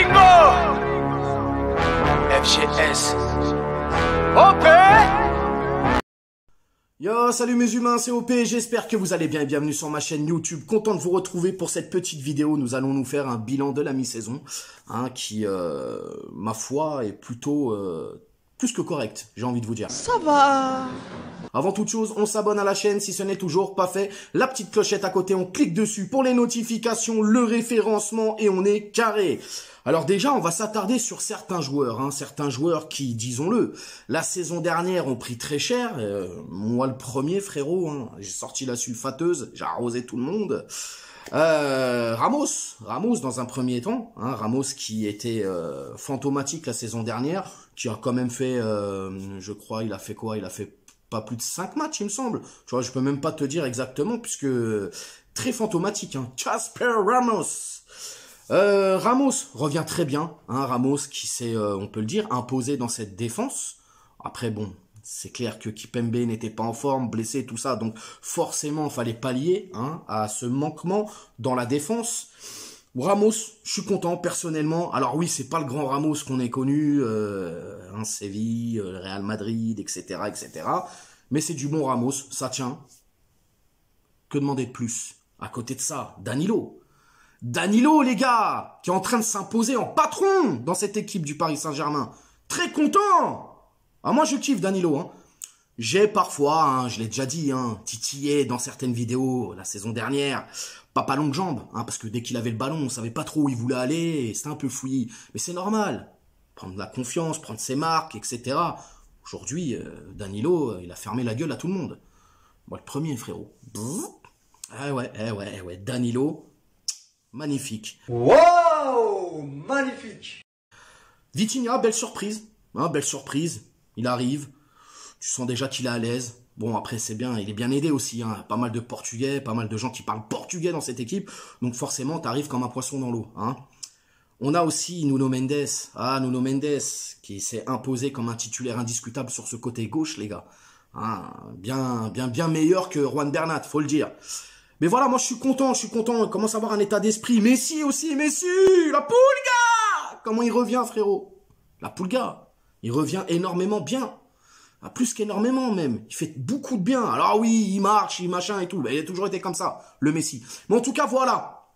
Bingo! FGS. OP! Yo, salut mes humains, c'est OP, j'espère que vous allez bien et bienvenue sur ma chaîne YouTube. Content de vous retrouver pour cette petite vidéo. Nous allons nous faire un bilan de la mi-saison, qui, ma foi, est plutôt plus que correct, j'ai envie de vous dire. Ça va. Avant toute chose, on s'abonne à la chaîne si ce n'est toujours pas fait. La petite clochette à côté, on clique dessus pour les notifications, le référencement et on est carré. Alors déjà, on va s'attarder sur certains joueurs qui, disons-le, la saison dernière ont pris très cher. Moi le premier, frérot, j'ai sorti la sulfateuse, j'ai arrosé tout le monde. Ramos dans un premier temps, Ramos qui était fantomatique la saison dernière, qui a quand même fait, je crois, il a fait quoi? Il a fait pas plus de 5 matchs, il me semble. Tu vois, je peux même pas te dire exactement, puisque très fantomatique, Casper Ramos. Ramos revient très bien, Ramos qui s'est, on peut le dire, imposé dans cette défense. Après, bon, c'est clair que Kipembe n'était pas en forme, blessé, tout ça, donc forcément, il fallait pallier à ce manquement dans la défense. Ramos, je suis content personnellement. Alors oui, c'est pas le grand Ramos qu'on ait connu, Séville, Real Madrid, etc., etc. Mais c'est du bon Ramos, ça tient. Que demander de plus? À côté de ça, Danilo, les gars, qui est en train de s'imposer en patron dans cette équipe du Paris Saint-Germain. Très content. Ah, moi, je kiffe Danilo. J'ai parfois, je l'ai déjà dit, titillé dans certaines vidéos la saison dernière. Papa longue jambe, parce que dès qu'il avait le ballon, on savait pas trop où il voulait aller, et c'était un peu fouillis. Mais c'est normal. Prendre de la confiance, prendre ses marques, etc. Aujourd'hui, Danilo, il a fermé la gueule à tout le monde. Moi, le premier, frérot. Ouais, Danilo. Magnifique. Wow, magnifique. Vitinha, belle surprise. Belle surprise. Il arrive. Tu sens déjà qu'il est à l'aise. Bon, après, c'est bien. Il est bien aidé aussi. Pas mal de Portugais, pas mal de gens qui parlent portugais dans cette équipe. Donc, forcément, tu arrives comme un poisson dans l'eau. On a aussi Nuno Mendes. Nuno Mendes, qui s'est imposé comme un titulaire indiscutable sur ce côté gauche, les gars. Bien meilleur que Juan Bernat, faut le dire. Mais voilà, moi je suis content, on commence à avoir un état d'esprit. Messi aussi, la Pulga! Comment il revient, frérot? La Pulga, il revient énormément bien. Plus qu'énormément même. Il fait beaucoup de bien. Alors oui, il marche, il machin et tout. Il a toujours été comme ça, le Messi. Mais en tout cas, voilà.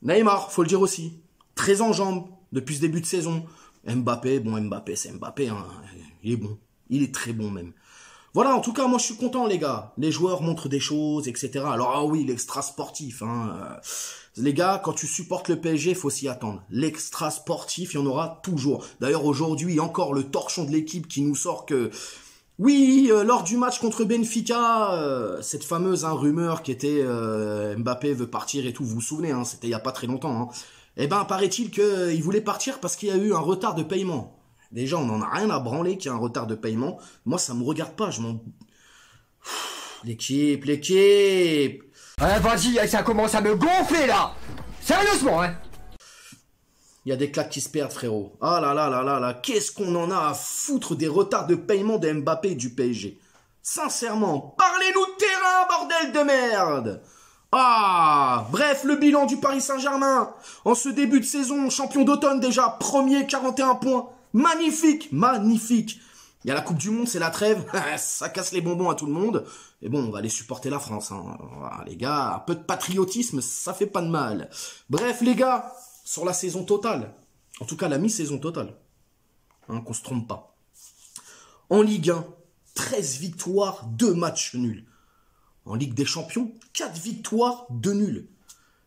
Neymar, faut le dire aussi. Très en jambes depuis ce début de saison. Mbappé, c'est Mbappé. Il est bon. Il est très bon même. Voilà, en tout cas, moi, je suis content, les gars. Les joueurs montrent des choses, etc. Alors, oui, l'extra sportif. Les gars, quand tu supportes le PSG, il faut s'y attendre. L'extra sportif, il y en aura toujours. D'ailleurs, aujourd'hui, encore le torchon de l'équipe qui nous sort que... Oui, lors du match contre Benfica, cette fameuse rumeur qui était Mbappé veut partir et tout, vous vous souvenez, c'était il y a pas très longtemps. Paraît-il qu'il voulait partir parce qu'il y a eu un retard de paiement. Déjà, on n'en a rien à branler qu'il y a un retard de paiement. Moi, ça me regarde pas, je m'en... L'équipe. Ouais, vas-y, ça commence à me gonfler, là. Sérieusement, Il y a des claques qui se perdent, frérot. Ah là, qu'est-ce qu'on en a à foutre des retards de paiement de Mbappé et du PSG? Sincèrement, parlez-nous de terrain, bordel de merde! Bref, le bilan du Paris Saint-Germain. En ce début de saison, champion d'automne déjà, premier, 41 points. Magnifique. Il y a la Coupe du Monde, c'est la trêve. Ça casse les bonbons à tout le monde. Et bon, on va aller supporter la France. Voilà, les gars, un peu de patriotisme, ça fait pas de mal. Bref, les gars, sur la saison totale, en tout cas la mi-saison totale, qu'on se trompe pas. En Ligue 1, 13 victoires, 2 matchs nuls. En Ligue des Champions, 4 victoires, 2 nuls.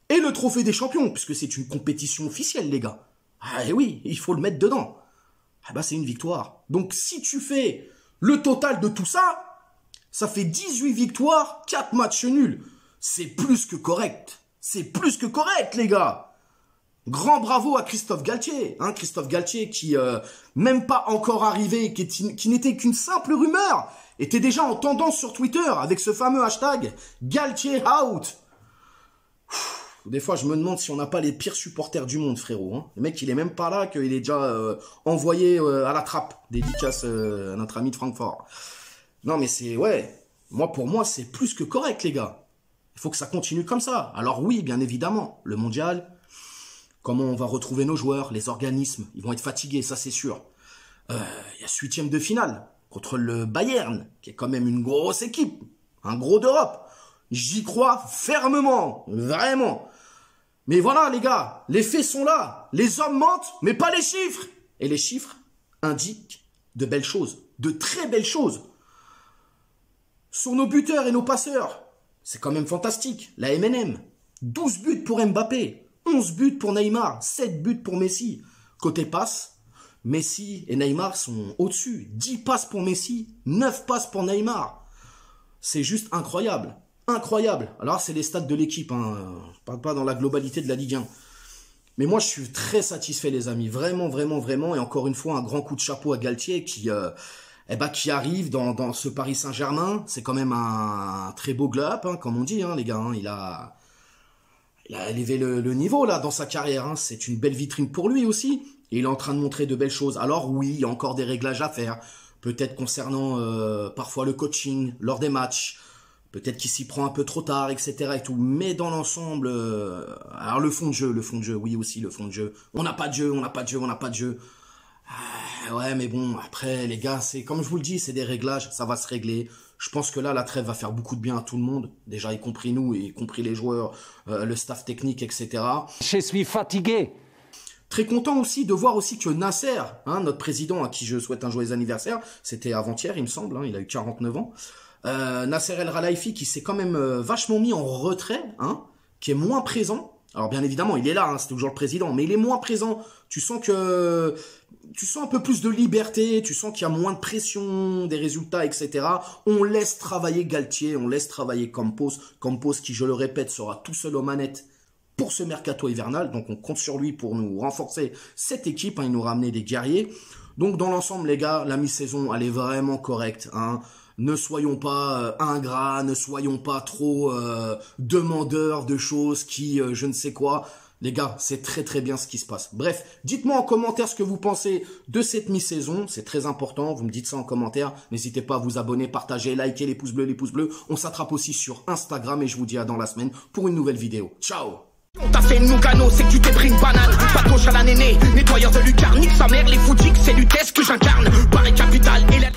Et le trophée des champions, puisque c'est une compétition officielle, les gars. Et oui, il faut le mettre dedans. C'est une victoire. Donc, si tu fais le total de tout ça, ça fait 18 victoires, 4 matchs nuls. C'est plus que correct. Les gars. Grand bravo à Christophe Galtier. Christophe Galtier qui, même pas encore arrivé, qui n'était qu'une simple rumeur, était déjà en tendance sur Twitter avec ce fameux hashtag Galtier out. Des fois, je me demande si on n'a pas les pires supporters du monde, frérot. Le mec, il est même pas là, qu'il est déjà envoyé à la trappe. Dédicace à notre ami de Francfort. Non, mais c'est... Ouais. Pour moi, c'est plus que correct, les gars. Il faut que ça continue comme ça. Alors oui, bien évidemment, le mondial, Comment on va retrouver nos joueurs, les organismes, ils vont être fatigués, ça c'est sûr. Il y a ce 8e de finale contre le Bayern, qui est quand même une grosse équipe, un gros d'Europe. J'y crois fermement, vraiment. Mais voilà les gars, les faits sont là, les hommes mentent, mais pas les chiffres. Et les chiffres indiquent de belles choses, de très belles choses. Sur nos buteurs et nos passeurs, c'est quand même fantastique, la MNM. 12 buts pour Mbappé, 11 buts pour Neymar, 7 buts pour Messi. Côté passe, Messi et Neymar sont au-dessus. 10 passes pour Messi, 9 passes pour Neymar. C'est juste incroyable. Incroyable. Alors c'est les stats de l'équipe, hein. Je parle pas dans la globalité de la Ligue 1. Mais moi je suis très satisfait les amis, vraiment, vraiment, vraiment. Et encore une fois, un grand coup de chapeau à Galtier qui arrive dans ce Paris Saint-Germain. C'est quand même un très beau glow up, hein, comme on dit, hein, les gars. Hein. Il a élevé le niveau là dans sa carrière. Hein. C'est une belle vitrine pour lui aussi. Et il est en train de montrer de belles choses. Alors oui, il y a encore des réglages à faire. Peut-être concernant parfois le coaching lors des matchs. Peut-être qu'il s'y prend un peu trop tard, etc. et tout. Mais dans l'ensemble, alors le fond de jeu, oui aussi, le fond de jeu. On n'a pas de jeu. Ouais, mais bon, après, les gars, c'est comme je vous le dis, c'est des réglages, ça va se régler. Je pense que là, la trêve va faire beaucoup de bien à tout le monde. Déjà, y compris nous, y compris les joueurs, le staff technique, etc. Je suis fatigué. Très content aussi de voir aussi que Nasser, hein, notre président, à qui je souhaite un joyeux anniversaire, c'était avant-hier, il me semble, hein, il a eu 49 ans. Nasser El Khelaifi qui s'est quand même vachement mis en retrait, hein, qui est moins présent. Alors bien évidemment, il est là, hein, c'est toujours le président, mais il est moins présent. Tu sens un peu plus de liberté, tu sens qu'il y a moins de pression, des résultats, etc. On laisse travailler Galtier, on laisse travailler Campos. Campos qui, je le répète, sera tout seul aux manettes pour ce mercato hivernal. Donc on compte sur lui pour nous renforcer cette équipe, hein, il nous ramener des guerriers. Donc dans l'ensemble, les gars, la mi-saison, elle est vraiment correcte, hein. Ne soyons pas ingrats, ne soyons pas trop demandeurs de choses qui, je ne sais quoi. Les gars, c'est très très bien ce qui se passe. Bref, dites-moi en commentaire ce que vous pensez de cette mi-saison. C'est très important, vous me dites ça en commentaire. N'hésitez pas à vous abonner, partager, liker, les pouces bleus. On s'attrape aussi sur Instagram et je vous dis à dans la semaine pour une nouvelle vidéo. Ciao! On t'a fait une Lugano, c'est que tu t'es pris une banane. Pas de gauche à la néné, nettoyeur de lucarne, nique sa mère, les foutiques, c'est l'UTES que j'incarne. Paris Capital et la...